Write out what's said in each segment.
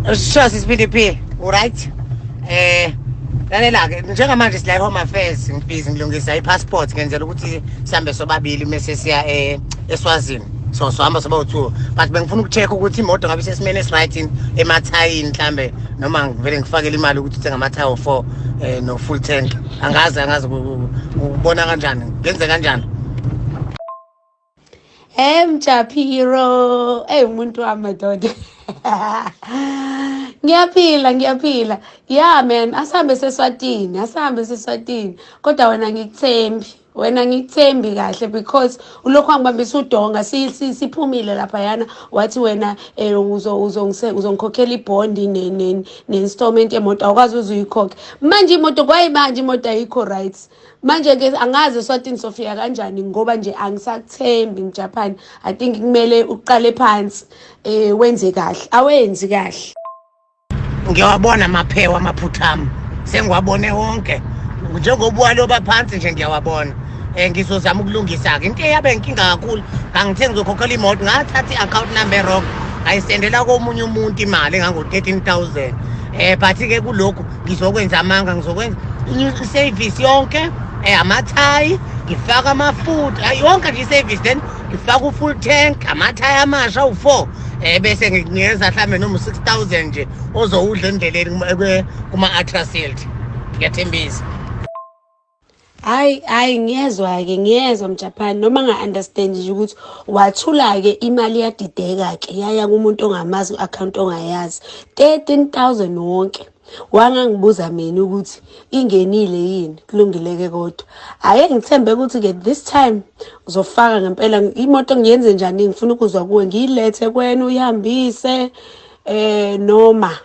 Sure sisiphi right lalela ke njengamanje sila home affairs ngibhizi ngilungisa ipassport ngenzela ukuthi sihambe sobabili mase siya eSwazini so hamba soba u2 but bengifuna ukucheck ukuthi imoto ngabe sesimene right emathayini mhlambe noma ngivele ngifakele imali ukuthi uthenga amathayi o4 no full tank angazi ubona kanjani ngenze kanjani. Mjaphiro, umuntu wamadoda. Ngiyaphila. Yeah man, asihambe seswatini. Kodwa wena ngikuthembi kahle because ulokhu angibambisa udonga siphumile lapha yana wathi wena uzongikhokhela ibond ne-installment yemoto awukwazi uzuyikhokhe. Manje imoto ayikho right. Manje ke angazi eSwatini sofika kanjani ngoba nje angisakuthembi Umjaphane. I think kumele uqale phansi wenze kahle. Awenzi kahle. Ngiyawabona amaphewa amaphuthami sengiwabone wonke njengobuwa loba phansi nje ngiyawabona ngizozama ukulungisa ke into eyabe inkinga kakhulu ngangithe ngizokhokhela imoto ngathatha i-account number wrong ayisendela komunye umuntu imali engango-13,000 but ke kulokhu ngizokwenza amanga ngizokwenza i-service yonke amathayi ngifaka amafutha yonke nje i-service then ngifaka u-full tank amathayi amasha u4 bese ngikunikeza mhlambe noma 6,000 nje ozowudla endleleni kuma-ultrasound ngiyathembisa. Hayi ngiyezwa Umjaphane noma nga-understand nje ukuthi wathula-ke imali yadideka-ke yaya kumuntu ongamazi ku-account ongayazi 13,000 wonke. Wangangibuza mina ukuthi ingenile yini kulungileke kodwa ake ngithembe ukuthi-ke this time uzofaka ngempela imoto ngiyenze njani ngifuna ukuzwa kuwe ngiyilethe kwena uyihambise noma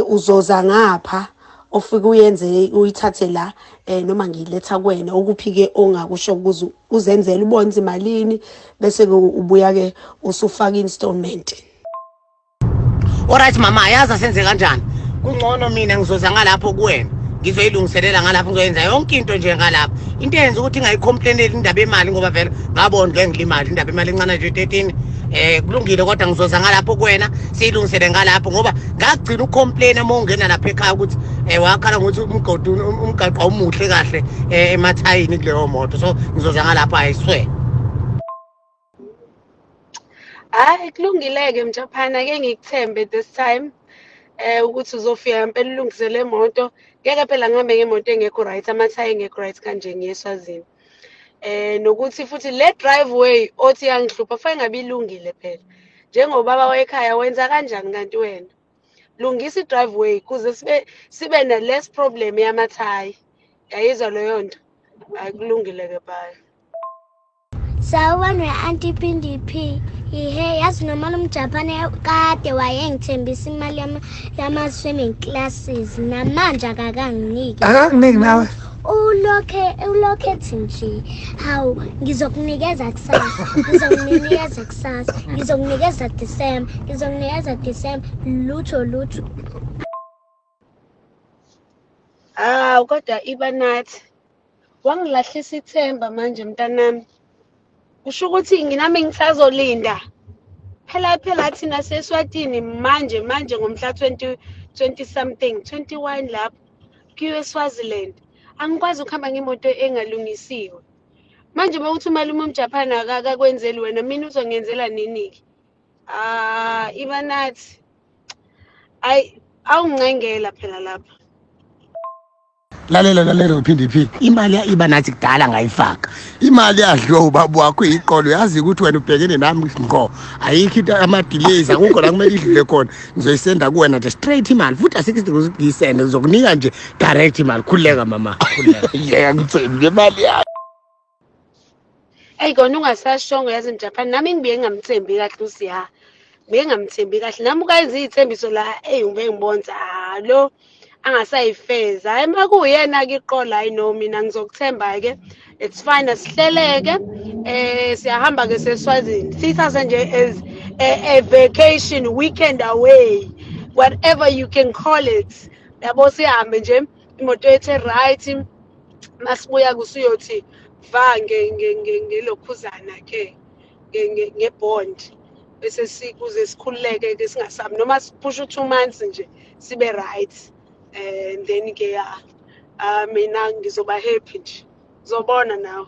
uzoza ngapha ofike uyenze uyithathe la noma ngiyiletha kwena ukuphi-ke ongakusho ukuze uzenzele ubonze imalini bese-ke ubuya-ke usufaka installment. Alright mama yazi asenze kanjani kungcono mina ngizoza ngalapho kuwena ngizoyilungiselela ngalapho ngizoyenza yonke into nje ngalapho into eyenza ukuthi ngayicomplaineli indaba yemali ngoba vele ngabona ngeke ngilimali indaba yemali encane nje 13 kulungile kodwa ngizoza ngalapho kuwena siyilungisele ngalapho ngoba ngagcina ucomplaina uma ungena lapha ekhaya ukuthi wakhala ngokuthi umgaqo awumuhle kahle emathayini kuleyo moto so ngizoza ngalapho I swear. Hayi kulungile-ke Umjaphane ake ngikuthembe this time ukuthi uzofika ngempela ulungise le moto ngeke phela ngihambe ngemoto engekho right amathayi engekho right kanje ngiyeSwazini nokuthi futhi le driveway othi yangihlupha fanele ngabe ilungile phela njengobaba wekhaya wenza kanjani kanti wena lungisa i-driveway kuze sibe ne-less problem yamathayi yayizwa leyo nto akulungile-ke bye. Sawubona we-Auntie P. Yazi noma lo Umjaphane kade wayengithembisa imali yama-swimming classes namanje akakanginiki. Akakuniki nawe? Ulokhe ethi nje hawu ngizokunikeza kusasa ngizokunikeza December lutho. Kodwa iba nathi wangilahlisa ithemba manje mntanami. Kusho ukuthi nginami ngisazolinda phela thina seSwatini manje ngomhla 20 something 21 lapho kuyeSwaziland angikwazi ukuhamba ngemoto engalungisiwe manje mawuthi umalume Umjaphane akakwenzeli wena mina uzongenzela nini-ke iba nathi awungicengela phela lapha. Lalela uphinde imali iba nathi kudala ngayifaka imali yadliwa ubaba wakho iqolo yazi ukuthi wena ubhekene nami ngqo ayikho into ama-delays akukho la kumele idlule khona ngizoyisenda kuwena nje straight imali futhi asikho ukuthi ngiyisende ngizokunika nje direct imali khululeka mama khululeka yeka ngithembi le mali yakho. Kona ungasashongo yazi Umjaphane nami ngibuye ngingamthembi kahle usiya ngibuye ngingamthembi kahle nami ukayenza iy'thembiso la ube ngibonza lo angasayifeza hayi makuyena-ke iqola hayi no mina ngizokuthemba-ke it's fine asihleleke siyahamba-ke seSwazini sithathe nje as a vacation weekend away whatever you can call it yabo sihambe nje imoto yethu right masibuya kusuyothi va ngelokhuzana ke ngebond bese sikuze sikhululeke ke singasabi noma siphushe 2 months nje sibe right. And then ke mina ngizoba happy nje. Uzobona nawe.